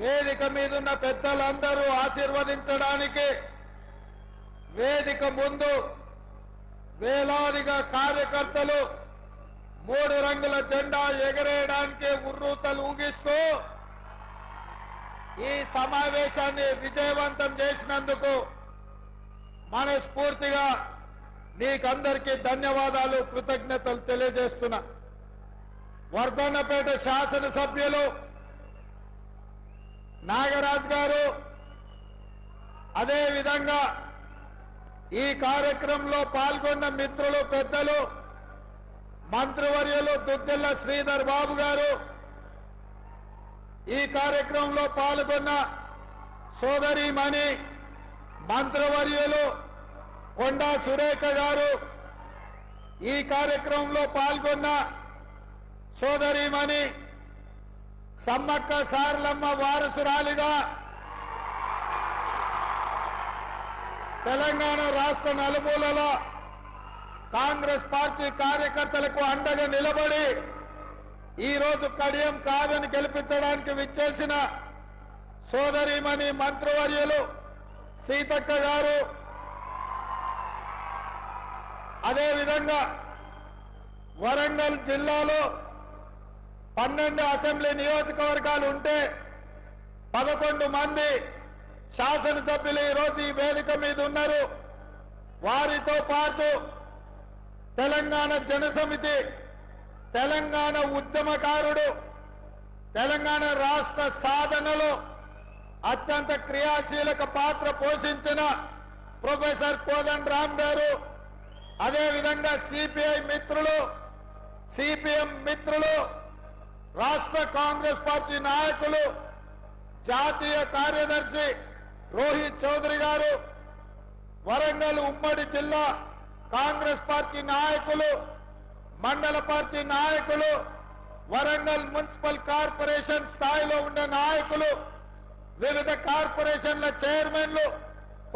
వేదిక మీద ఉన్న పెద్దలందరూ ఆశీర్వదించడానికి వేదిక ముందు వేలాదిగా కార్యకర్తలు 3 రంగుల జెండా ఎగరేయడానికి ఉర్రూతలు ఊగిస్తూ ఈ సమావేశాన్ని విజయవంతం చేసినందుకు మనస్ఫూర్తిగా మీకందరికీ ధన్యవాదాలు కృతజ్ఞతలు తెలియజేస్తున్నా। వర్ధన్నపేట శాసనసభ్యులు నాగరాజ్ గారు అదే విధంగా ఈ కార్యక్రమంలో పాల్గొన్న మిత్రులు పెద్దలు మంత్రివర్యులు దుద్దిల్ల శ్రీధర్ బాబు గారు ఈ కార్యక్రమంలో పాల్గొన్న సోదరీమణి మంత్రివర్యులు కొండా సురేఖ గారు ఈ కార్యక్రమంలో పాల్గొన్న సోదరీమణి సమ్మక్క సారలమ్మ వారసురాలిగా తెలంగాణ రాష్ట్ర నలుమూలల కాంగ్రెస్ పార్టీ కార్యకర్తలకు అండగా నిలబడి ఈ రోజు కడియం కావ్యను గెలిపించడానికి విచ్చేసిన సోదరీమణి మంత్రివర్యులు సీతక్క గారు అదే విధంగా వరంగల్ జిల్లాలో 12 అసెంబ్లీ నియోజకవర్గాలు ఉంటే 11 మంది శాసనసభ్యులు ఈ రోజు ఈ వేదిక మీద ఉన్నారు। వారితో పాటు తెలంగాణ జనసమితి తెలంగాణ ఉద్యమకారుడు తెలంగాణ రాష్ట్ర సాధనలో అత్యంత క్రియాశీలక పాత్ర పోషించిన ప్రొఫెసర్ కోదండ రామ్ గారు అదే విధంగా సిపిఐ మిత్రులు సిపిఎం మిత్రులు రాష్ట్ర కాంగ్రెస్ పార్టీ నాయకులు జాతీయ కార్యదర్శి రోహిత్ చౌదరి గారు వరంగల్ ఉమ్మడి జిల్లా కాంగ్రెస్ పార్టీ నాయకులు మండల పార్టీ నాయకులు వరంగల్ మున్సిపల్ కార్పొరేషన్ స్థాయిలో ఉండే నాయకులు వివిధ కార్పొరేషన్ల చైర్మన్లు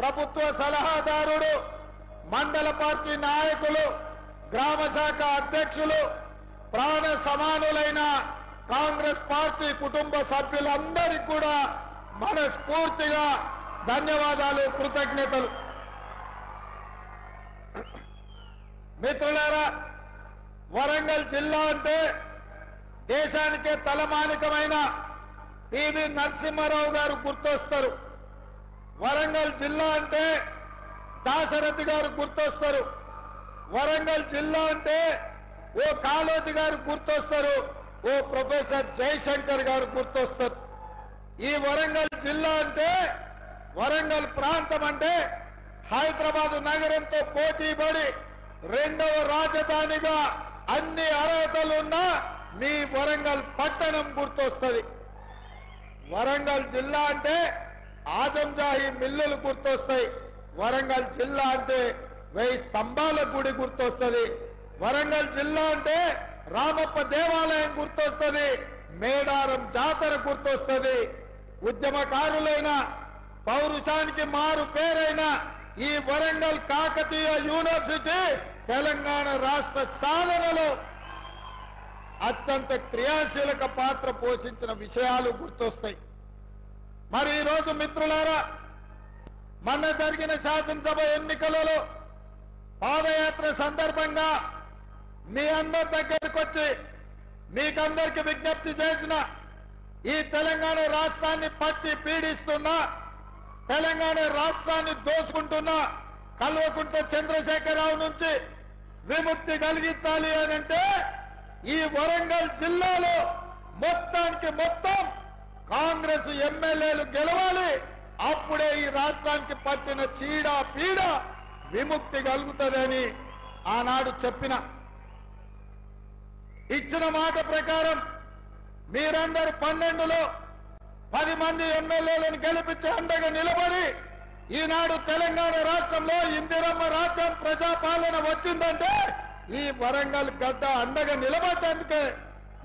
ప్రభుత్వ సలహాదారుడు మండల పార్టీ నాయకులు గ్రామ శాఖ అధ్యక్షులు ప్రాణ సమానులైన కాంగ్రెస్ పార్టీ కుటుంబ సభ్యులందరికీ కూడా మనస్ఫూర్తిగా ధన్యవాదాలు కృతజ్ఞతలు। మిత్రులారా, వరంగల్ జిల్లా అంటే దేశానికే తలమానికమైన పివి నరసింహారావు గారు గుర్తొస్తారు। వరంగల్ జిల్లా అంటే దాశరథి గారు గుర్తొస్తారు। వరంగల్ జిల్లా అంటే ఓ కాళోజీ గారు గుర్తొస్తారు, ఓ ప్రొఫెసర్ జయశంకర్ గారు గుర్తొస్తారు। ఈ వరంగల్ జిల్లా అంటే వరంగల్ ప్రాంతం అంటే హైదరాబాద్ నగరంతో పోటీపడి 2వ రాజధానిగా అన్ని అర్హతలు ఉన్న మీ వరంగల్ పట్టణం గుర్తొస్తుంది। వరంగల్ జిల్లా అంటే ఆజంజాహి మిల్లులు గుర్తొస్తాయి। వరంగల్ జిల్లా అంటే 1000 స్తంభాల గుడి గుర్తొస్తుంది। వరంగల్ జిల్లా అంటే రామప్ప దేవాలయం గుర్తొస్తుంది, మేడారం జాతర గుర్తొస్తుంది। ఉద్యమకారులైన పౌరుషానికి మారు పేరైన ఈ వరంగల్ కాకతీయ యూనివర్సిటీ తెలంగాణ రాష్ట్ర సాధనలో అత్యంత క్రియాశీలక పాత్ర పోషించిన విషయాలు గుర్తొస్తాయి। మరి ఈ రోజు మిత్రులారా, మొన్న జరిగిన శాసనసభ ఎన్నికలలో పాదయాత్ర సందర్భంగా మీ అందరి దగ్గరికి వచ్చి మీకందరికి విజ్ఞప్తి చేసిన ఈ తెలంగాణ రాష్ట్రాన్ని పట్టి పీడిస్తున్న తెలంగాణ రాష్ట్రాన్ని దోసుకుంటున్న కల్వకుంట్ల చంద్రశేఖరరావు నుంచి విముక్తి కలిగించాలి అని అంటే ఈ వరంగల్ జిల్లాలో మొత్తానికి మొత్తం కాంగ్రెస్ ఎమ్మెల్యేలు గెలవాలి, అప్పుడే ఈ రాష్ట్రానికి పట్టిన చీడ పీడ విముక్తి కలుగుతుందని ఆనాడు చెప్పిన ఇచ్చిన మాట ప్రకారం మీరందరూ 12లో 10 మంది ఎమ్మెల్యేలను గెలిపించి అండగా నిలబడి ఈనాడు తెలంగాణ రాష్ట్రంలో ఇందిరమ్మ రాజ్యం ప్రజాపాలన వచ్చిందంటే ఈ వరంగల్ గడ్డ అండగా నిలబడ్డందుకే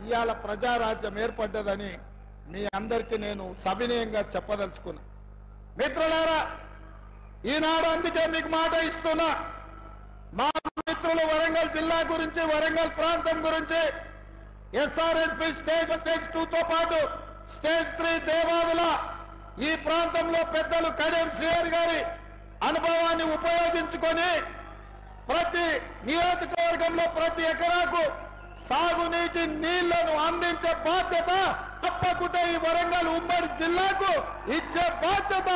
ఇవాళ ప్రజారాజ్యం ఏర్పడ్డదని మీ అందరికీ నేను సవినయంగా చెప్పదలుచుకున్నా। మిత్రులారా, ఈనాడు అందుకే మీకు మాట ఇస్తున్నా, మా మిత్రులు వరంగల్ జిల్లా గురించి వరంగల్ ప్రాంతం గురించి ఎస్ఆర్ఎస్పీ స్టేజ్ 2తో పాటు స్టేజ్ 3 దేవాదుల ఈ ప్రాంతంలో పెద్దలు కడియం శ్రీహరి గారి అనుభవాన్ని ఉపయోగించుకొని ప్రతి నియోజకవర్గంలో ప్రతి ఎకరాకు సాగునీటి నీళ్లను అందించే బాధ్యత తప్పకుండా ఈ వరంగల్ ఉమ్మడి జిల్లాకు ఇచ్చే బాధ్యత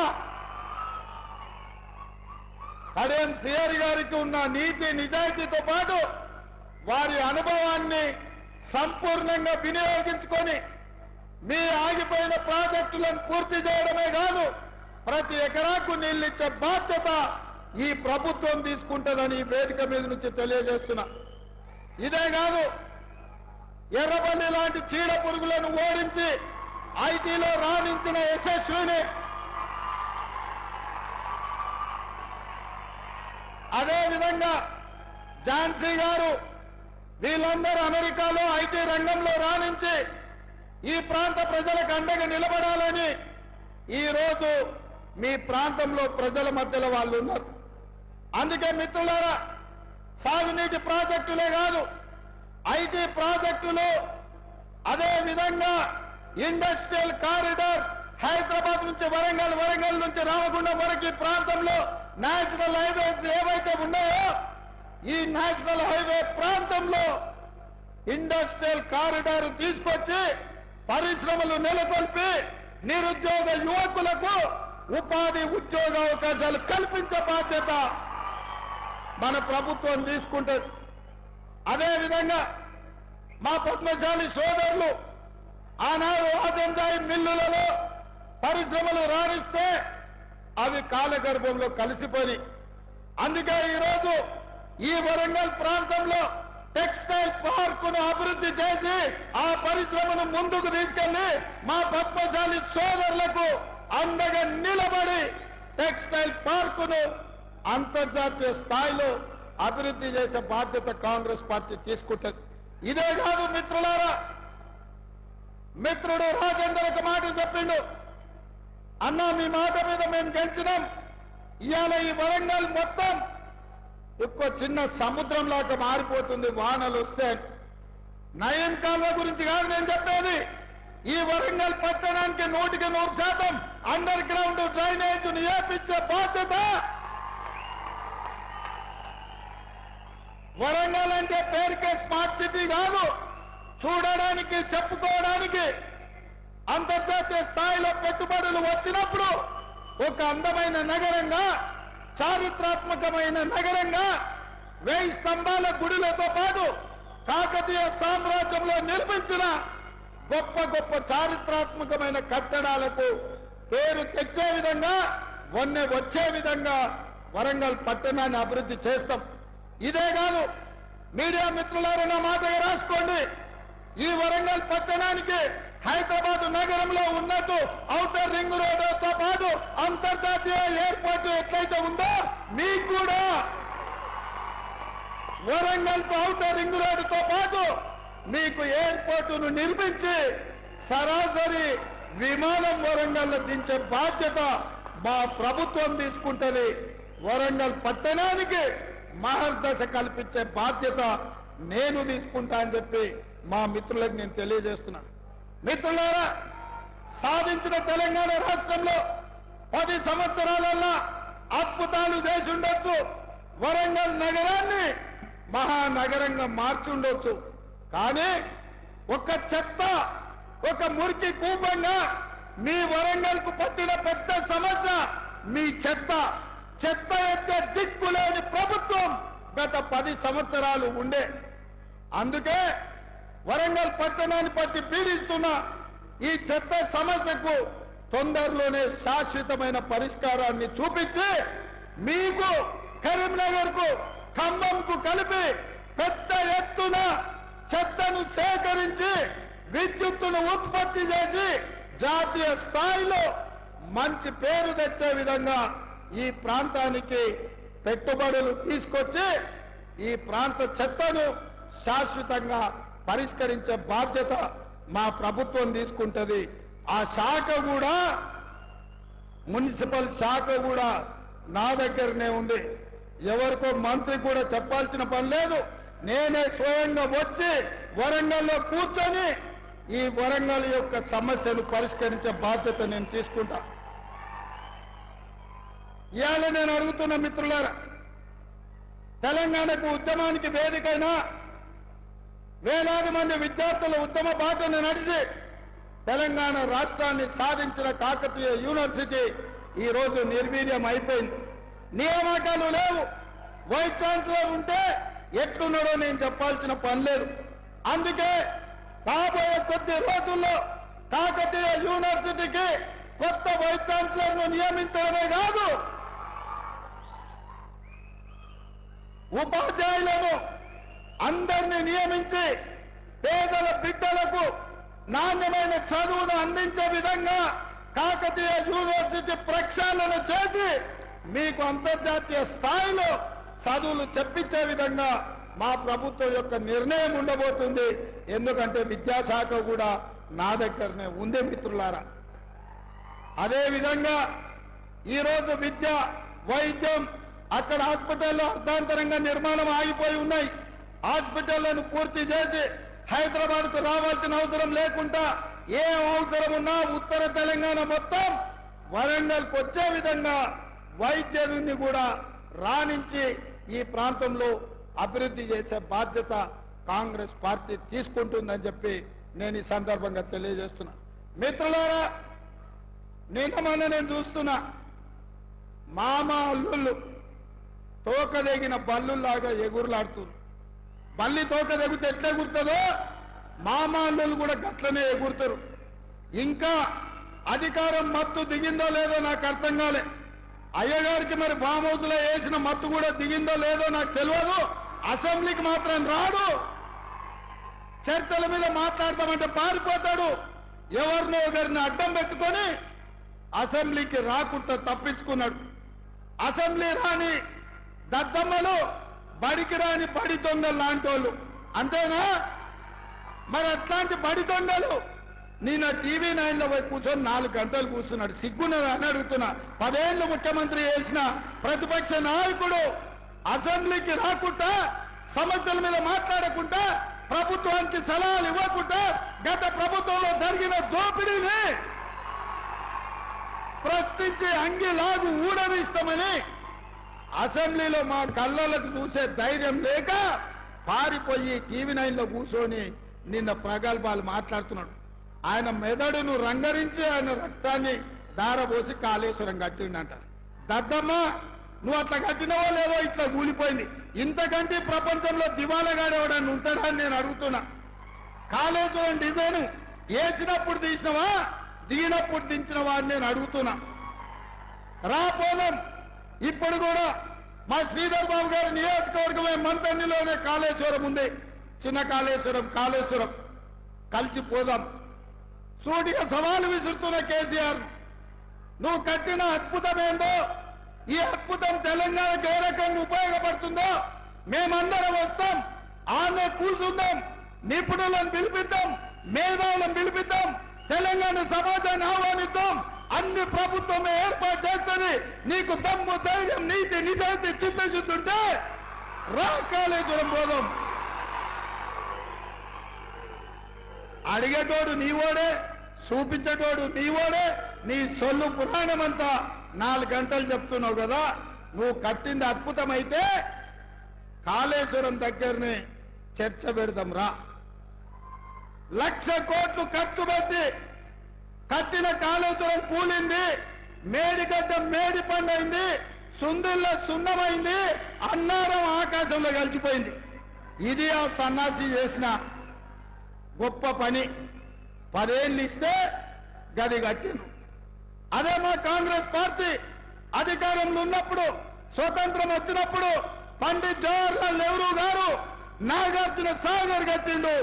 కడియం శ్రీహరి గారికి ఉన్న నీతి నిజాయితీతో పాటు వారి అనుభవాన్ని సంపూర్ణంగా వినియోగించుకొని మీ ఆగిపోయిన ప్రాజెక్టులను పూర్తి చేయడమే కాదు ప్రతి ఎకరాకు నీళ్ళిచ్చే బాధ్యత ఈ ప్రభుత్వం తీసుకుంటుందని ఈ వేదిక మీద నుంచి తెలియజేస్తున్నా. ఇదే కాదు, ఎర్రబల్లి లాంటి చీడ పురుగులను ఓడించి ఐటీలో రాణించిన యశస్విని, అదేవిధంగా ఝాన్సీ గారు, వీళ్ళందరూ అమెరికాలో ఐటీ రంగంలో రాణించి ఈ ప్రాంత ప్రజలకు అండగా నిలబడాలని ఈరోజు మీ ప్రాంతంలో ప్రజల మధ్యలో వాళ్ళు ఉన్నారు. అందుకే మిత్రులారా, సాగునీటి ప్రాజెక్టులే కాదు, ఐటీ ప్రాజెక్టులు, అదే విధంగా ఇండస్ట్రియల్ కారిడార్ హైదరాబాద్ నుంచి వరంగల్, వరంగల్ నుంచి రామగుండం వరకు ఈ ప్రాంతంలో నేషనల్ హైవేస్ ఏవైతే ఉన్నాయో ఈ నేషనల్ హైవే ప్రాంతంలో ఇండస్ట్రియల్ కారిడార్ తీసుకొచ్చి పరిశ్రమలు నెలకొల్పి నిరుద్యోగ యువకులకు ఉపాధి ఉద్యోగ అవకాశాలు కల్పించే బాధ్యత మన ప్రభుత్వం తీసుకుంటుంది. అదేవిధంగా మా పద్మశాలి సోదరులు ఆనాడు రాజంజాయి మిల్లులలో పరిశ్రమలు రాణిస్తే అవి కాలగర్భంలో కలిసిపోయి, అందుకే ఈరోజు ఈ వరంగల్ ప్రాంతంలో టెక్స్టైల్ పార్కును అభివృద్ధి చేసి ఆ పరిశ్రమను ముందుకు తీసుకెళ్లి మా పద్మశాలి సోదరులకు అండగా నిలబడి టెక్స్టైల్ పార్కును అంతర్జాతీయ స్థాయిలో అభివృద్ధి చేసే బాధ్యత కాంగ్రెస్ పార్టీ తీసుకుంటుంది. ఇదే కాదు మిత్రులారా, మిత్రుడు రాజేందర్ ఒక మాట చెప్పిండు, అన్నా మీ మాట మీద మేము గెలిచినాం, ఇవాళ ఈ వరంగల్ మొత్తం ఒక్క చిన్న సముద్రం లాగా మారిపోతుంది వానలు వస్తే. నయం కాల్వ గురించి కాదు నేను చెప్పేది, ఈ వరంగల్ పట్టణానికి 100% అండర్ గ్రౌండ్ డ్రైనేజ్ నియమించే బాధ్యత. వరంగల్ అంటే పేరుకే స్మార్ట్ సిటీ కాదు, చూడడానికి చెప్పుకోవడానికి అంతర్జాతీయ స్థాయిలో పెట్టుబడులు వచ్చినప్పుడు ఒక అందమైన నగరంగా, చారిత్రాత్మకమైన నగరంగా, 1000 స్తంభాల గుడులతో పాటు కాకతీయ సామ్రాజ్యంలో నిర్మించిన గొప్ప గొప్ప చారిత్రాత్మకమైన కట్టడాలకు పేరు తెచ్చే విధంగా, వన్నె వచ్చే విధంగా వరంగల్ పట్టణాన్ని అభివృద్ధి చేస్తాం. ఇదే కాదు, మీడియా మిత్రులారా నా మాటగా రాసుకోండి, ఈ వరంగల్ పట్టణానికి హైదరాబాద్ నగరంలో ఉన్నట్టు ఔటర్ రింగ్ రోడ్డుతో పాటు అంతర్జాతీయ ఎయిర్పోర్ట్ ఎట్లయితే ఉందో మీకు కూడా వరంగల్ ఔటర్ రింగ్ రోడ్డుతో పాటు మీకు ఎయిర్పోర్టును నిర్మించి సరాసరి విమానం వరంగల్ దించే బాధ్యత మా ప్రభుత్వం తీసుకుంటది. వరంగల్ పట్టణానికి మహర్దశ కల్పించే బాధ్యత నేను తీసుకుంటా అని చెప్పి మా మిత్రులకు నేను తెలియజేస్తున్నా. మిత్రులారా, సాధించిన తెలంగాణ రాష్ట్రంలో 10 సంవత్సరాలలో అద్భుతాలు చేసి ఉండొచ్చు, వరంగల్ నగరాన్ని మహానగరంగా మార్చి ఉండొచ్చు. కానీ ఒక చెత్త, ఒక మురికి కూపంగా మీ వరంగల్ కు పట్టిన పెద్ద సమస్య మీ చెత్త. చెత్త ఎత్తే దిక్కులేని ప్రభుత్వం గత 10 సంవత్సరాలు ఉండే. అందుకే వరంగల్ పట్టణాన్ని పట్టి పీడిస్తున్న ఈ చెత్త సమస్యకు తొందరలోనే శాశ్వతమైన పరిష్కారాన్ని చూపించి మీకు కరీంనగర్ కు, ఖమ్మంకు కలిపి పెద్ద ఎత్తున చెత్తను సేకరించి విద్యుత్తును ఉత్పత్తి చేసి జాతీయ స్థాయిలో మంచి పేరు తెచ్చే విధంగా ఈ ప్రాంతానికి పెట్టుబడులు తీసుకొచ్చి ఈ ప్రాంత చెత్తను శాశ్వతంగా పరిష్కరించే బాధ్యత మా ప్రభుత్వం తీసుకుంటది. ఆ శాఖ కూడా, మున్సిపల్ శాఖ కూడా నా దగ్గరనే ఉంది. ఎవరికో మంత్రి కూడా చెప్పాల్సిన పని లేదు. నేనే స్వయంగా వచ్చి వరంగల్లో కూర్చొని ఈ వరంగల్ యొక్క సమస్యలు పరిష్కరించే బాధ్యత నేను తీసుకుంటా. ఇవాళ నేను అడుగుతున్న మిత్రులారా, తెలంగాణకు ఉద్యమానికి వేదికైనా వేలాది మంది విద్యార్థుల ఉద్యమ బాటను నడిచి తెలంగాణ రాష్ట్రాన్ని సాధించిన కాకతీయ యూనివర్సిటీ ఈరోజు నిర్వీర్యం అయిపోయింది. నియామకాలు లేవు. వైస్ ఛాన్సలర్ ఉంటే ఎట్లున్నాడో నేను చెప్పాల్సిన పని లేదు. అందుకే రాబోయే కొద్ది రోజుల్లో కాకతీయ యూనివర్సిటీకి కొత్త వైస్ ఛాన్సలర్ను నియమించడమే కాదు, ఉపాధ్యాయులను అందరినీ నియమించి పేదల బిడ్డలకు నాణ్యమైన చదువును అందించే విధంగా కాకతీయ యూనివర్సిటీ ప్రక్షాళన చేసి మీకు అంతర్జాతీయ స్థాయిలో చదువులు చెప్పించే విధంగా మా ప్రభుత్వం యొక్క నిర్ణయం ఉండబోతుంది. ఎందుకంటే విద్యాశాఖ కూడా నా దగ్గరనే ఉంది మిత్రులారా. అదేవిధంగా ఈరోజు విద్య, వైద్యం, అక్కడ హాస్పిటల్లో అర్ధాంతరంగా నిర్మాణం ఆగిపోయి ఉన్నాయి. హాస్పిటళ్లను పూర్తి చేసి హైదరాబాద్కు రావాల్సిన అవసరం లేకుండా ఏ అవసరం ఉన్నా ఉత్తర తెలంగాణ మొత్తం వరంగల్కి వచ్చే విధంగా వైద్యుని కూడా రాణించి ఈ ప్రాంతంలో అభివృద్ధి చేసే బాధ్యత కాంగ్రెస్ పార్టీ తీసుకుంటుందని చెప్పి నేను ఈ సందర్భంగా తెలియజేస్తున్నా. మిత్రులారా, నిన్న నేను చూస్తున్నా మామ అల్లుళ్ళు తోకదెగిన బల్లులాగా ఎగురులాడుతున్నారు. బల్లి తోకదెగితే ఎట్లా ఎగురుతుందో మామ అల్లుళ్ళు కూడా గట్లనే ఎగురుతారు. ఇంకా అధికారం మత్తు దిగిందో లేదో నాకు అర్థం కాలే. అయ్యగారికి మరి ఫామ్ హౌస్ లో వేసిన మత్తు కూడా దిగిందో లేదో నాకు తెలియదు. అసెంబ్లీకి మాత్రం రాడు. చర్చల మీద మాట్లాడతామంటే పారిపోతాడు. ఎవరినో ఒకరిని అడ్డం పెట్టుకొని అసెంబ్లీకి రాకుండా తప్పించుకున్నాడు. అసెంబ్లీ రాని దద్దమ్మలు, బడికి రాని బడి దొంగలు లాంటి వాళ్ళు అంతేనా? మరి అట్లాంటి బడి దొంగలు నిన్న టీవీ 9లో పోయి కూర్చొని 4 గంటలు కూర్చున్నాడు. సిగ్గున్నదా అని అడుగుతున్నా. 10 ఏళ్ళు ముఖ్యమంత్రి చేసిన ప్రతిపక్ష నాయకుడు అసెంబ్లీకి రాకుండా, సమస్యల మీద మాట్లాడకుండా, ప్రభుత్వానికి సలహాలు ఇవ్వకుండా గత ప్రభుత్వంలో జరిగిన దోపిడీని ప్రశ్నించి అంగిలాగు ఊడదీస్తామని అసెంబ్లీలో మా కళ్ళలకు చూసే ధైర్యం లేక పారిపోయి టీవీ 9లో కూర్చొని నిన్న ప్రగల్భాలు మాట్లాడుతున్నాడు. ఆయన మెదడును రంగరించి ఆయన రక్తాన్ని దారబోసి కాళేశ్వరం కట్టిండంట. దద్దమ్మ, నువ్వు అట్లా కట్టినవో లేదో ఇట్లా కూలిపోయింది. ఇంతకంటే ప్రపంచంలో దివాలగాడు ఎవడని ఉంటాడా అని నేను అడుగుతున్నా. కాళేశ్వరం డిజైన్ వేసినప్పుడు తీసినవా, దిగినప్పుడు దించినవా అని నేను అడుగుతున్నా. రాపోదాం. ఇప్పుడు కూడా మా శ్రీధర్ బాబు గారి నియోజకవర్గమే మంతన్నిలోనే కాళేశ్వరం ఉంది. చిన్న కాళేశ్వరం, కాళేశ్వరం కలిసిపోదాం. సూటిగా సవాలు విసురుతున్న కేసీఆర్, నువ్వు కట్టిన అద్భుతం ఏందో, ఈ అద్భుతం తెలంగాణకు ఏ రకంగా ఉపయోగపడుతుందో మేమందరం వస్తాం. ఆమె కూర్చుందాం, నిపుణులను పిలిపిద్దాం, మేధావులను పిలిపిద్దాం, తెలంగాణ సమాజాన్ని ఆహ్వానిద్దాం. అన్ని ప్రభుత్వమే ఏర్పాటు చేస్తుంది. నీకు దమ్ము, ధైర్యం, నీతి, నిజాయితీ, చిత్తశుద్ధి ఉంటే రా కాళేశ్వరం పోదాం. అడిగేటోడు నీవోడే, చూపించేటోడు నీవోడే. నీ సొల్లు పురాణం అంతా 4 గంటలు చెప్తున్నావు కదా. నువ్వు కట్టింది అద్భుతమైతే కాళేశ్వరం దగ్గరనే చర్చ పెడదాం రా. 1,00,000 కోట్లు ఖర్చు పెట్టి కట్టిన కాళేశ్వరం కూలింది. మేడిగడ్డ మేడి పండైంది, సుందిల్ల సున్నమైంది, అన్నారం ఆకాశంలో కలిసిపోయింది. ఇది ఆ సన్నాసి చేసిన గొప్ప పని. 10 ఏళ్ళు ఇస్తే గది కట్టిండ్రు. అదే మా కాంగ్రెస్ పార్టీ అధికారంలో ఉన్నప్పుడు, స్వతంత్రం వచ్చినప్పుడు పండిత్ జవహర్లాల్ నెహ్రూ గారు నాగార్జున సాగర్ కట్టిండు.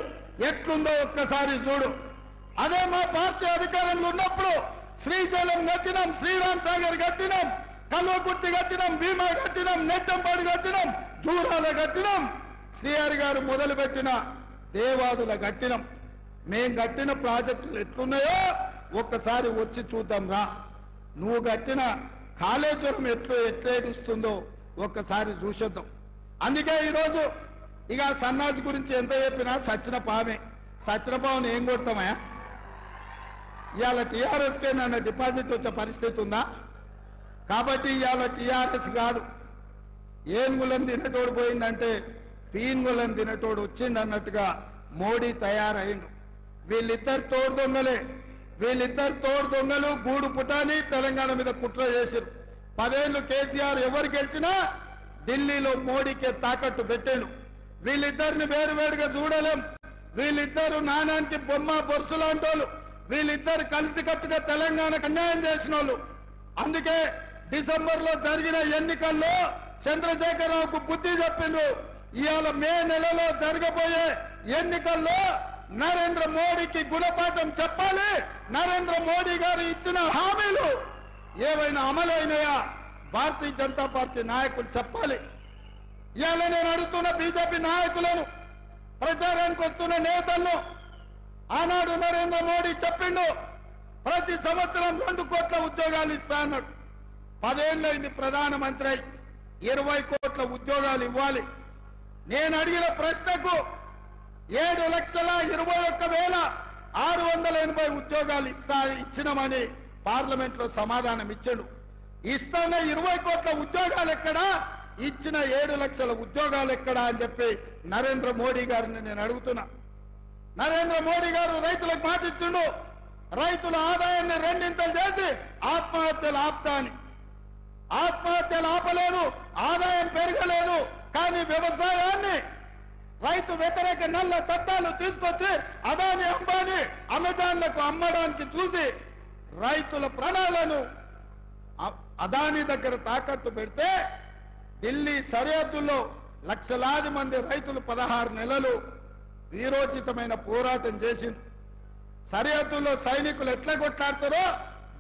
ఎట్లుందో ఒక్కసారి చూడు. అదే మా పార్టీ అధికారంలో ఉన్నప్పుడు శ్రీశైలం కట్టినాం, శ్రీరామ్ సాగర్ కట్టినాం, కల్వకుర్తి కట్టినాం, భీమా కట్టినాం, నెట్టంపాడు కట్టినాం, జూరాల కట్టినాం, శ్రీహరి గారు మొదలుపెట్టిన దేవాదుల కట్టినాం. మేం కట్టిన ప్రాజెక్టులు ఎట్లున్నాయో ఒక్కసారి వచ్చి చూద్దాం రా. నువ్వు కట్టిన కాళేశ్వరం ఎట్లేడుస్తుందో ఒక్కసారి చూసేద్దాం. అందుకే ఈరోజు ఇక సన్నాసి గురించి ఎంత చెప్పినా సచ్చిన పామే. సత్యనభావం ఏం కొడతామా? ఇవాళ టీఆర్ఎస్కే నన్ను డిపాజిట్ వచ్చే పరిస్థితి ఉందా? కాబట్టి ఇవాళ టీఆర్ఎస్ కాదు, ఏనుగులను తినటోడు పోయిందంటే పీనుగులను తినటోడు వచ్చిండు అన్నట్టుగా మోడీ తయారైండు. వీళ్ళిద్దరు తోడు దొంగలే, వీళ్ళిద్దరు తోడు దొంగలు గూడు పుటాని తెలంగాణ మీద కుట్ర చేశారు. 10 ఏళ్ళు కేసీఆర్ ఎవరు గెలిచినా ఢిల్లీలో మోడీకే తాకట్టు పెట్టాడు. వీళ్ళిద్దరిని వేరువేరుగా చూడలేం. వీళ్ళిద్దరు నాణానికి బొమ్మ బొరుసులాంటోళ్ళు. వీళ్ళిద్దరు కలిసికట్టుగా తెలంగాణకు అన్యాయం చేసిన వాళ్ళు. అందుకే డిసెంబర్లో జరిగిన ఎన్నికల్లో చంద్రశేఖరరావుకు బుద్ధి చెప్పిండ్రు. ఇవాళ మే నెలలో జరగబోయే ఎన్నికల్లో నరేంద్ర మోడీకి గుణపాఠం చెప్పాలి. నరేంద్ర మోడీ గారు ఇచ్చిన హామీలు ఏవైనా అమలైనాయా భారతీయ జనతా పార్టీ నాయకులు చెప్పాలి. ఇవాళ నేను అడుగుతున్న బీజేపీ నాయకులను, ప్రచారానికి వస్తున్న నేతలను, ఆనాడు నరేంద్ర మోడీ చెప్పిండు ప్రతి సంవత్సరం 2 కోట్ల ఉద్యోగాలు ఇస్తా అన్నాడు. 10 ఏళ్ళైంది ప్రధానమంత్రి అయి 20 కోట్ల ఉద్యోగాలు ఇవ్వాలి. నేను అడిగిన ప్రశ్నకు 7,21,680 ఉద్యోగాలు ఇచ్చినామని పార్లమెంట్ లో సమాధానం ఇచ్చాడు. ఇస్తున్న 20 కోట్ల ఉద్యోగాలు ఎక్కడా, ఇచ్చిన 7 లక్షల ఉద్యోగాలు ఎక్కడా అని చెప్పి నరేంద్ర మోడీ గారిని నేను అడుగుతున్నా. నరేంద్ర మోడీ గారు రైతులకు మాట ఇచ్చిండు, రైతుల ఆదాయాన్ని 2 చేసి ఆత్మహత్యలు ఆపుతా అని. ఆత్మహత్యలు ఆపలేదు, ఆదాయం పెరగలేదు. కానీ వ్యవసాయాన్ని రైతు వ్యతిరేక నల్ల చట్టాలు తీసుకొచ్చి అదాని అంబానీ అమెజాన్లకు అమ్మడానికి చూసి రైతుల ప్రాణాలను అదాని దగ్గర తాకట్టు పెడితే ఢిల్లీ సరిహద్దుల్లో లక్షలాది మంది రైతులు 16 నెలలు వీరోచితమైన పోరాటం చేసింది. సరిహద్దుల్లో సైనికులు ఎట్లా కొట్లాడతారో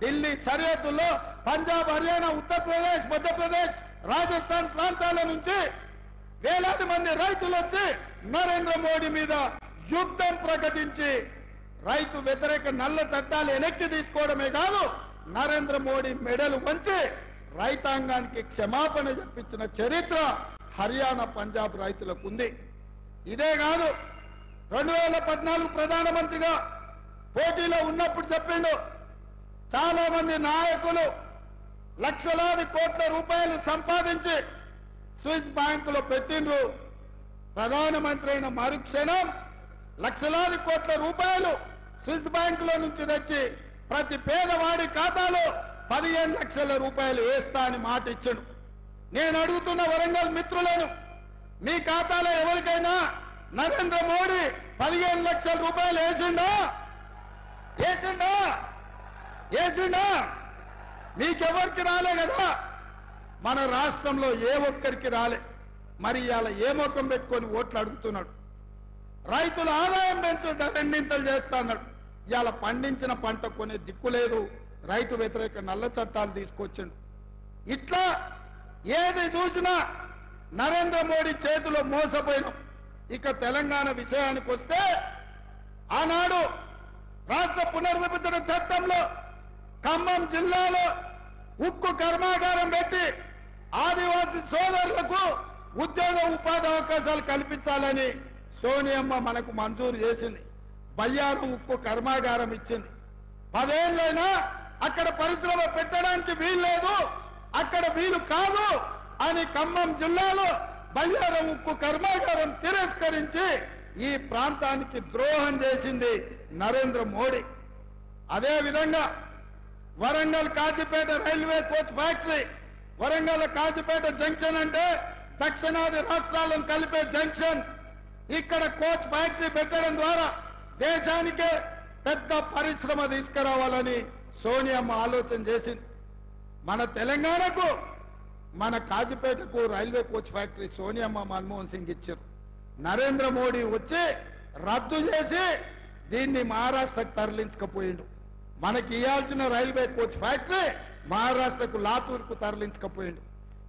ఢిల్లీ సరిహద్దుల్లో పంజాబ్, హర్యానా, ఉత్తరప్రదేశ్, మధ్యప్రదేశ్, రాజస్థాన్ ప్రాంతాల నుంచి వేలాది మంది రైతులు వచ్చి నరేంద్ర మోడీ మీద యుద్ధం ప్రకటించి రైతు వ్యతిరేక నల్ల చట్టాలు వెనక్కి తీసుకోవడమే కాదు, నరేంద్ర మోడీ మెడలు వంచి రైతాంగానికి క్షమాపణ చెప్పించిన చరిత్ర హర్యానా, పంజాబ్ రైతులకు ఉంది. ఇదే కాదు, 2014 ప్రధానమంత్రిగా పోటీలో ఉన్నప్పుడు చెప్పిండు, చాలా మంది నాయకులు లక్షలాది కోట్ల రూపాయలు సంపాదించి స్విస్ బ్యాంకులో పెట్టిండ్రు. ప్రధానమంత్రి అయిన మరుక్షణం లక్షలాది కోట్ల రూపాయలు స్విస్ బ్యాంకులో నుంచి తెచ్చి ప్రతి పేదవాడి ఖాతాలో 15 లక్షల రూపాయలు వేస్తా అని మాట ఇచ్చాడు. నేను అడుగుతున్న వరంగల్ మిత్రులను, మీ ఖాతాలో ఎవరికైనా నరేంద్ర మోడీ 15 లక్షల రూపాయలు వేసిండా? వేసిండా? వేసిండా? మీకెవరికి రాలే కదా. మన రాష్ట్రంలో ఏ ఒక్కరికి రాలే. మరి ఇవాళ ఏ ముఖం పెట్టుకొని ఓట్లు అడుగుతున్నాడు? రైతుల ఆదాయం పెంచు 2 చేస్తా అన్నాడు. ఇవాళ పండించిన పంట కొనే దిక్కు లేదు, రైతు వ్యతిరేక నల్ల చట్టాలు తీసుకొచ్చిండు. ఇట్లా ఏది చూసినా నరేంద్ర మోడీ చేతిలో మోసపోయినాం. ఇక తెలంగాణ విషయానికి వస్తే, ఆనాడు రాష్ట్ర పునర్విభజన చట్టంలో ఖమ్మం జిల్లాలో ఉక్కు కర్మాగారం పెట్టి ఆదివాసీ సోదరులకు ఉద్యోగ ఉపాధి అవకాశాలు కల్పించాలని సోనియమ్మ మనకు మంజూరు చేసింది. బయ్యారం ఉక్కు కర్మాగారం ఇచ్చింది. 10 ఏళ్ళైనా అక్కడ పరిశ్రమ పెట్టడానికి వీల్లేదు, అక్కడ వీలు కాదు అని ఖమ్మం జిల్లాలో బయ్యారం ఉక్కు కర్మాగారం తిరస్కరించి ఈ ప్రాంతానికి ద్రోహం చేసింది నరేంద్ర మోడీ. అదే విధంగా Warangal Kazipet railway coach factory, Warangal Kazipet junction అంటే దక్షిణాది రాష్ట్రాలను కలిపే జంక్షన్. ఇక్కడ కోచ్ ఫ్యాక్టరీ పెట్టడం ద్వారా దేశానికే పెద్ద పరిశ్రమ తీసుకురావాలని సోనియమ్మ ఆలోచన చేసింది. మన తెలంగాణకు, మన కాజీపేటకు రైల్వే కోచ్ ఫ్యాక్టరీ సోనియమ్మ, మన్మోహన్ సింగ్ ఇచ్చారు. నరేంద్ర మోడీ వచ్చి రద్దు చేసి దీన్ని మహారాష్ట్రకు తరలించకపోయిండు. మనకి ఇవ్వాల్సిన రైల్వే కోచ్ ఫ్యాక్టరీ మహారాష్ట్రకు లాతూర్కు తరలించకపోయిండు.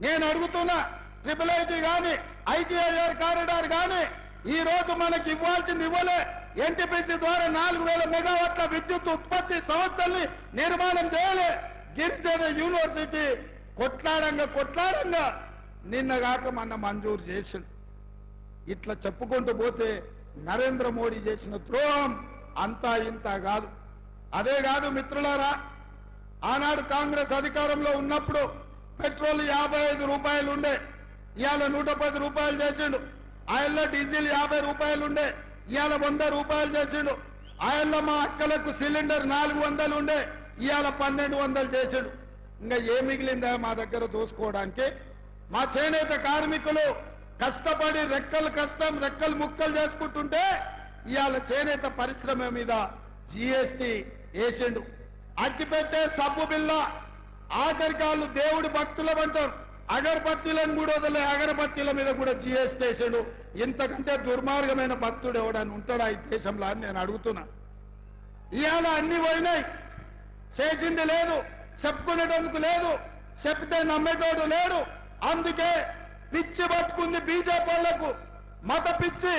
నేను అడుగుతున్నా, IIIT కానీ ITIR కారిడార్ కానీ ఈ రోజు మనకి ఇవ్వాల్సింది ఇవ్వలే. NTPC ద్వారా 4000 మెగావాట్ల విద్యుత్ ఉత్పత్తి సంస్థల్ని నిర్మాణం చేయలే. గిరిజన యూనివర్సిటీ కొట్లాడంగా నిన్నగాక మొన్న మంజూరు చేసింది. ఇట్లా చెప్పుకుంటూ పోతే నరేంద్ర మోడీ చేసిన ద్రోహం అంతా ఇంత కాదు. అదే కాదు మిత్రులారా, ఆనాడు కాంగ్రెస్ అధికారంలో ఉన్నప్పుడు పెట్రోల్ 55 రూపాయలు ఉండే, ఇవాళ 110 రూపాయలు చేసిండు. ఆయల్లో డీజిల్ 50 రూపాయలు ఉండే, ఇవాళ 100 రూపాయలు చేసిండు. ఆయల్లో మా అక్కలకు సిలిండర్ 400 ఉండే, ఇవాళ 1200 చేసిండు. ఇంకా ఏ మిగిలిందా మా దగ్గర దోసుకోవడానికి? మా చేనేత కార్మికులు కష్టపడి రెక్కలు ముక్కలు చేసుకుంటుంటే ఇవాళ చేనేత పరిశ్రమ మీద జీఎస్టీ వేసిండు. అగ్గిపెట్టే సబ్బు బిల్ల, ఆఖరికి వాళ్ళు దేవుడి భక్తుల అంటారు, అగరబత్తీలను కూడా వదిలే అగరబత్తీల మీద కూడా జీఎస్టీ వేసిండు. ఇంతకంటే దుర్మార్గమైన భక్తుడు ఎవడని ఉంటాడా ఈ దేశంలో అని నేను అడుగుతున్నా. ఇవాళ అన్ని పోయినాయి, చేసింది లేదు, చెప్పుకునేటందుకు లేదు, చెప్తే నమ్మేటోడు లేడు. అందుకే పిచ్చి పట్టుకుంది బీజేపీ వాళ్లకు. మత పిచ్చి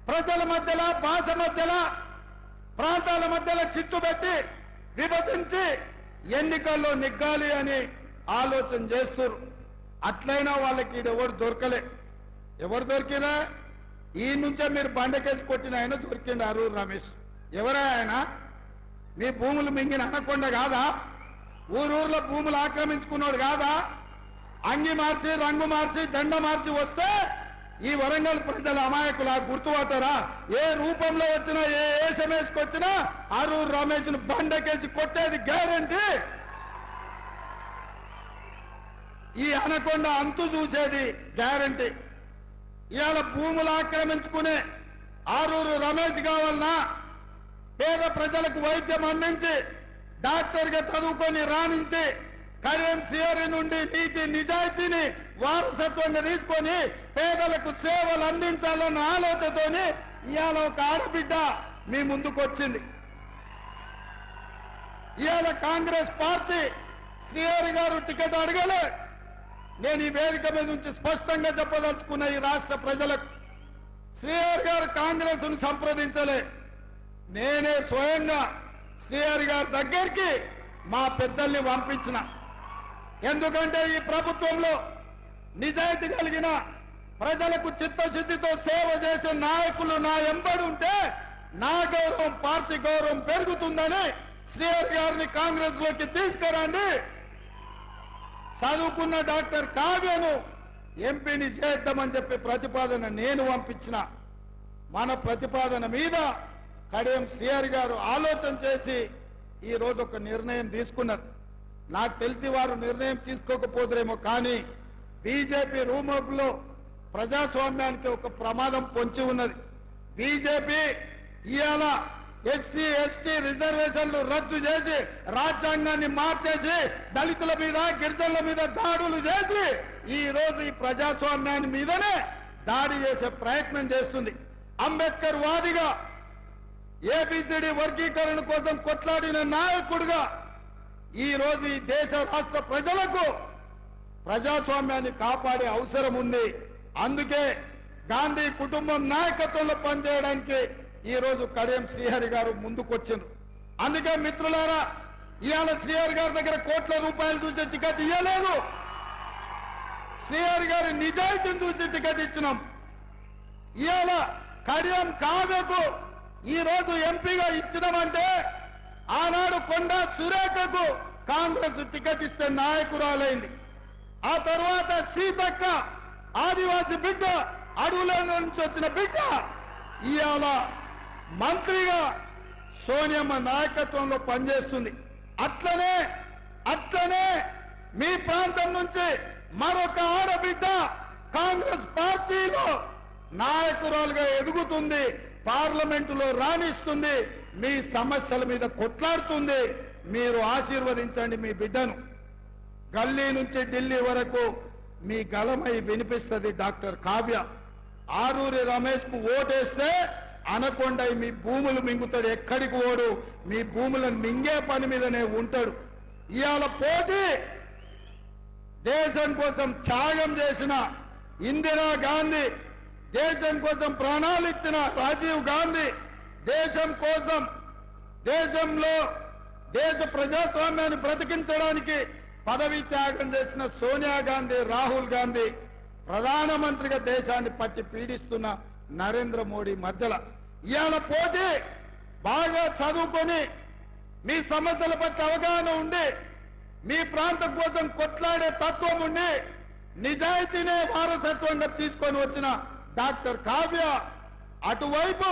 ప్రజల మధ్యలో, భాష మధ్యలో, ప్రాంతాల మధ్యలో చిచ్చు పెట్టి విభజించి ఎన్నికల్లో నెగ్గాలి అని ఆలోచన చేస్తారు. అట్లయినా వాళ్ళకి ఎవరు దొరకలే. ఎవరు దొరికినా ఈ నుంచే మీరు బండకేసి కొట్టిన ఆయన దొరికిండు అరూరు రమేష్. ఎవరా ఆయన? మీ భూములు మింగిన అనకొండ కాదా? ఊరూర్లో భూములు ఆక్రమించుకున్నాడు కాదా? అంగి మార్చి, రంగు మార్చి, జెండా మార్చి వస్తే ఈ వరంగల్ ప్రజల అమాయకులా గుర్తుపట్టారా? ఏ రూపంలో వచ్చినా, ఏ ఏసమేసుకు వచ్చినా అరూరు రమేష్ ను బండకేసి కొట్టేది గ్యారంటీ. ఈ అనకొండ అంతు చూసేది గ్యారంటీ. ఇవాళ భూములు ఆక్రమించుకునే ఆరూరు రమేష్ కావాలన్నా పేద ప్రజలకు వైద్యం అందించి డాక్టర్గా చదువుకొని రాణించి కరీం సిఆర్ నుండి నీతి నిజాయితీని వారసత్వంగా తీసుకొని పేదలకు సేవలు అందించాలన్న ఆలోచనతోని ఇవాళ ఒక ఆడబిడ్డ మీ ముందుకు వచ్చింది. ఇవాళ కాంగ్రెస్ పార్టీ శ్రీహరి గారు టికెట్ అడగలే. నేను ఈ వేదిక మీద నుంచి స్పష్టంగా చెప్పదలుచుకున్న ఈ రాష్ట్ర ప్రజలకు, శ్రీహరి గారు కాంగ్రెస్ ను సంప్రదించలే. నేనే స్వయంగా శ్రీహరి గారి దగ్గరికి మా పెద్దల్ని పంపించిన. ఎందుకంటే ఈ ప్రభుత్వంలో నిజాయితీ కలిగిన ప్రజలకు చిత్తశుద్ధితో సేవ చేసే నాయకులు నా ఎంబడి ఉంటే నా గౌరవం, పార్టీ గౌరవం పెరుగుతుందని శ్రీహరి గారిని కాంగ్రెస్ లోకి తీసుకురండి, చదువుకున్న డాక్టర్ కావ్యను ఎంపీని చేద్దామని చెప్పి ప్రతిపాదన నేను పంపించిన. మన ప్రతిపాదన మీద కడియం శ్రీహరి గారు ఆలోచన చేసి ఈ రోజు ఒక నిర్ణయం తీసుకున్నారు. నాకు తెలిసి వారు నిర్ణయం తీసుకోకపోదురేమో, కానీ బీజేపీ రూమర్లో ప్రజాస్వామ్యానికి ఒక ప్రమాదం పొంచి ఉన్నది. బీజేపీ ఇవాళ ఎస్సీ ఎస్టీ రిజర్వేషన్లు రద్దు చేసి రాజ్యాంగాన్ని మార్చేసి దళితుల మీద, గిరిజనుల మీద దాడులు చేసి ఈ రోజు ఈ ప్రజాస్వామ్యాన్ని మీదనే దాడి చేసే ప్రయత్నం చేస్తుంది. అంబేద్కర్ వాదిగా, ఏబిసిడి వర్గీకరణ కోసం కొట్లాడిన నాయకుడిగా ఈ రోజు ఈ దేశ రాష్ట్ర ప్రజలకు ప్రజాస్వామ్యాన్ని కాపాడే అవసరం ఉంది. అందుకే గాంధీ కుటుంబం నాయకత్వంలో పనిచేయడానికి ఈ రోజు కడియం శ్రీహరి గారు ముందుకొచ్చిండ్రు. అందుకే మిత్రులారా, ఇవాళ శ్రీహరి గారి దగ్గర కోట్ల రూపాయలు చూసే టికెట్ ఇవ్వలేదు, శ్రీహరి గారి నిజాయితీని చూసి టికెట్ ఇచ్చినాం. ఇవాళ కడియం కావ్యకు ఈ రోజు ఎంపీగా ఇచ్చినామంటే ఆనాడు కొండా సురేఖకు కాంగ్రెస్ టికెట్ ఇస్తే నాయకురాలైంది. ఆ తర్వాత సీతక్క ఆదివాసి బిడ్డ, అడవుల నుంచి వచ్చిన బిడ్డ ఇవాళ మంత్రిగా సోనియమ్మ నాయకత్వంలో పనిచేస్తుంది. అట్లనే మీ ప్రాంతం నుంచి మరొక ఆడబిడ్డ కాంగ్రెస్ పార్టీలో నాయకురాలుగా ఎదుగుతుంది, పార్లమెంటులో రాణిస్తుంది, మీ సమస్యల మీద కొట్లాడుతుంది. మీరు ఆశీర్వదించండి మీ బిడ్డను. గల్లీ నుంచి ఢిల్లీ వరకు మీ గలమై వినిపిస్తుంది డాక్టర్ కావ్య. ఆరూరి రమేష్ కు ఓటేస్తే అనకొండ మీ భూములు మింగుతాడు, ఎక్కడికి ఓడు, మీ భూములను మింగే పని మీదనే ఉంటాడు. ఇవాళ పోటీ దేశం కోసం త్యాగం చేసిన ఇందిరా గాంధీ, దేశం కోసం ప్రాణాలు ఇచ్చిన రాజీవ్ గాంధీ, దేశం కోసం దేశంలో దేశ ప్రజాస్వామ్యాన్ని బ్రతికించడానికి పదవి త్యాగం చేసిన సోనియా గాంధీ, రాహుల్ గాంధీ, ప్రధానమంత్రిగా దేశాన్ని పట్టి పీడిస్తున్న నరేంద్ర మోడీ మధ్యలో ఇవాళ పోటీ బాగా చదువుకొని మీ సమస్యల పట్ల అవగాహన ఉండి మీ ప్రాంతం కోసం కొట్లాడే తత్వం ఉండి నిజాయితీనే వారసత్వంగా తీసుకొని వచ్చిన డాక్టర్ కావ్య అటువైపు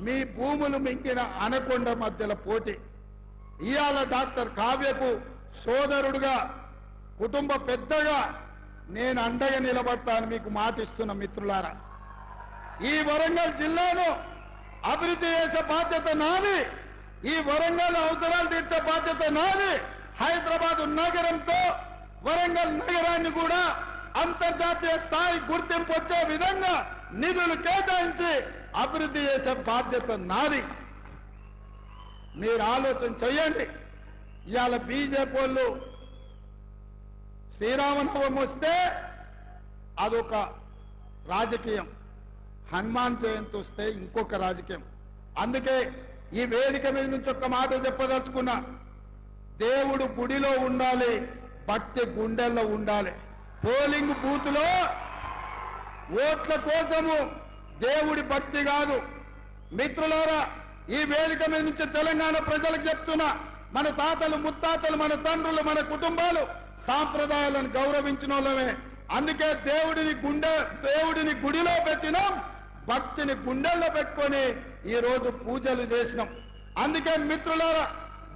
మీ భూములు మింగిన అనకొండ మధ్యలో పోటీ. ఇవాళ డాక్టర్ కావ్యకు సోదరుడుగా కుటుంబ పెద్దగా నేను అండగా నిలబడతాను మీకు మాటిస్తున్న మిత్రులారా. ఈ వరంగల్ జిల్లాను అభివృద్ధి చేసే బాధ్యత నాది. ఈ వరంగల్ అవసరాలు తీర్చే బాధ్యత నాది. హైదరాబాద్ నగరంతో వరంగల్ నగరాన్ని కూడా అంతర్జాతీయ స్థాయి గుర్తింపు వచ్చే విధంగా నిధులు కేటాయించి అభివృద్ధి చేసే బాధ్యత నాది. మీరు ఆలోచన చేయండి. ఇవాళ బీజేపీ వాళ్ళు శ్రీరామనవమి వస్తే అదొక రాజకీయం, హనుమాన్ జయంతి వస్తే ఇంకొక రాజకీయం. అందుకే ఈ వేదిక మీద నుంచి ఒక్క మాట చెప్పదలుచుకున్నా. దేవుడు గుడిలో ఉండాలి, భక్తి గుండెల్లో ఉండాలి. పోలింగ్ బూత్లో ఓట్ల కోసము దేవుడి భక్తి కాదు. మిత్రులారా, ఈ వేదిక మీద నుంచి తెలంగాణ ప్రజలకు చెప్తున్నా, మన తాతలు ముత్తాతలు మన తండ్రులు మన కుటుంబాలు సాంప్రదాయాలను గౌరవించిన వాళ్ళమే. అందుకే దేవుడిని గుడిలో పెట్టినాం, భక్తిని గుండెల్లో పెట్టుకొని ఈ రోజు పూజలు చేసినాం. అందుకే మిత్రులారా,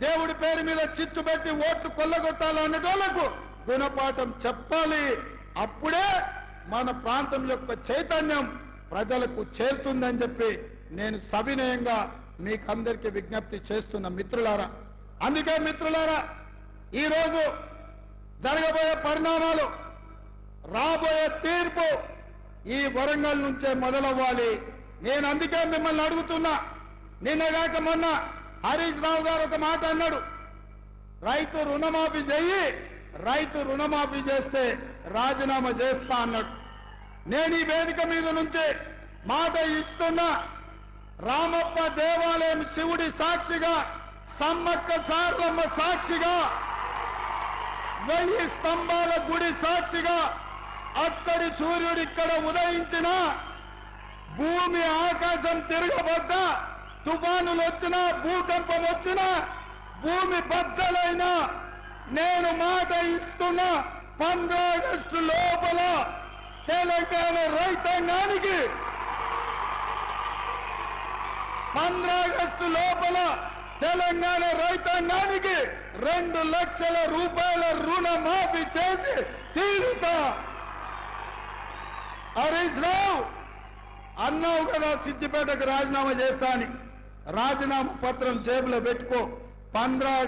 దేవుడి పేరు మీద చిచ్చు పెట్టి ఓట్లు కొల్లగొట్టాలనేటోళ్లకు గుణపాఠం చెప్పాలి. అప్పుడే మన ప్రాంతం యొక్క చైతన్యం ప్రజలకు చేరుతుందని చెప్పి నేను సవినయంగా మీకందరికీ విజ్ఞప్తి చేస్తున్న మిత్రులారా. అందుకే మిత్రులారా, ఈరోజు జరగబోయే పరిణామాలు, రాబోయే తీర్పు ఈ వరంగల్ నుంచే మొదలవ్వాలి. నేను అందుకే మిమ్మల్ని అడుగుతున్నా. నిన్నగాక మొన్న హరీష్ రావు గారు ఒక మాట అన్నాడు, రైతు రుణమాఫీ చెయ్యి, రైతు రుణమాఫీ చేస్తే రాజీనామా చేస్తా అన్నాడు. నేను ఈ వేదిక మీద నుంచి మాట ఇస్తున్నా. రామప్ప దేవాలయం శివుడి సాక్షిగా, సమ్మక్క సారలమ్మ సాక్షిగా, 1000 స్తంభాల గుడి సాక్షిగా, అక్కడి సూర్యుడు ఇక్కడ ఉదయించిన, భూమి ఆకాశం తిరగబడ్డా, తుఫానులు వచ్చినా, భూకంపం వచ్చినా, భూమి బద్దలైనా నేను మాట ఇస్తున్నా, 15 ఆగస్టు లోపల తెలంగాణ రైతాంగానికి 15 ఆగస్టు లోపల తెలంగాణ రైతాంగానికి 2 లక్షల రూపాయల రుణమాఫీ చేసి తీరుతా. హరీష్ రావు అన్నావు కదా సిద్దిపేటకు రాజీనామా చేస్తా అని, రాజీనామా పత్రం జేబులో పెట్టుకో. 15